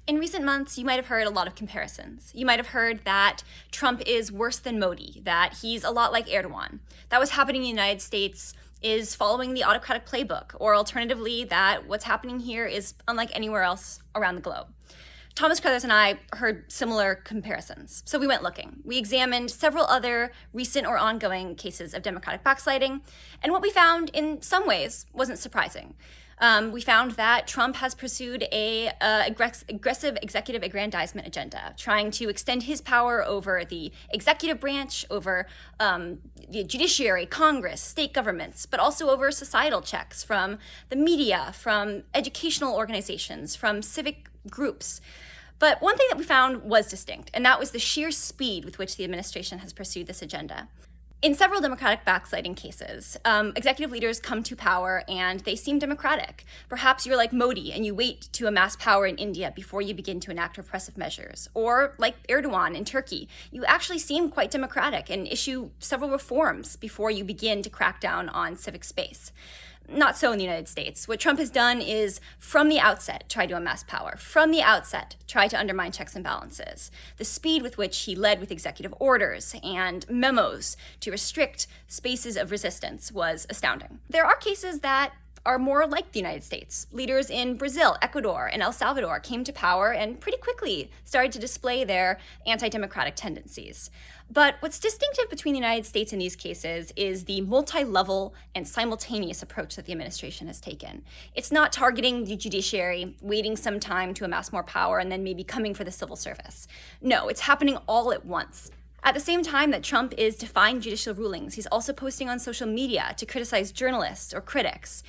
In recent months, you might have heard a lot of comparisons. You might have heard that Trump is worse than Modi, that he's a lot like Erdogan. That what's happening in the United States is following the autocratic playbook, or alternatively, that what's happening here is unlike anywhere else around the globe. Thomas Carothers and I heard similar comparisons, so we went looking. We examined several other recent or ongoing cases of democratic backsliding, and what we found in some ways wasn't surprising. We found that Trump has pursued a aggressive executive aggrandizement agenda, trying to extend his power over the executive branch, over the judiciary, Congress, state governments, but also over societal checks from the media, from educational organizations, from civic groups. But one thing that we found was distinct, and that was the sheer speed with which the administration has pursued this agenda. In several democratic backsliding cases, executive leaders come to power and they seem democratic. Perhaps you're like Modi and you wait to amass power in India before you begin to enact repressive measures. Or like Erdogan in Turkey, you actually seem quite democratic and issue several reforms before you begin to crack down on civic space. Not so in the United States. What Trump has done is, from the outset, try to amass power. From the outset, try to undermine checks and balances. The speed with which he led with executive orders and memos to restrict spaces of resistance was astounding. There are cases that are more like the United States. Leaders in Brazil, Ecuador, and El Salvador came to power and pretty quickly started to display their anti-democratic tendencies. But what's distinctive between the United States in these cases is the multi-level and simultaneous approach that the administration has taken. It's not targeting the judiciary, waiting some time to amass more power, and then maybe coming for the civil service. No, it's happening all at once. At the same time that Trump is defying judicial rulings, he's also posting on social media to criticize journalists or critics.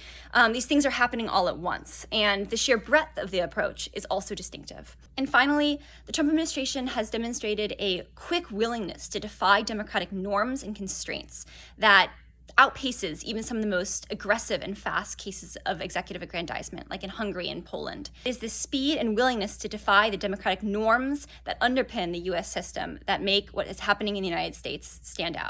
These things are happening all at once, and the sheer breadth of the approach is also distinctive. And finally, the Trump administration has demonstrated a quick willingness to defy democratic norms and constraints that outpaces even some of the most aggressive and fast cases of executive aggrandizement, like in Hungary and Poland. It is the speed and willingness to defy the democratic norms that underpin the US system that make what is happening in the United States stand out.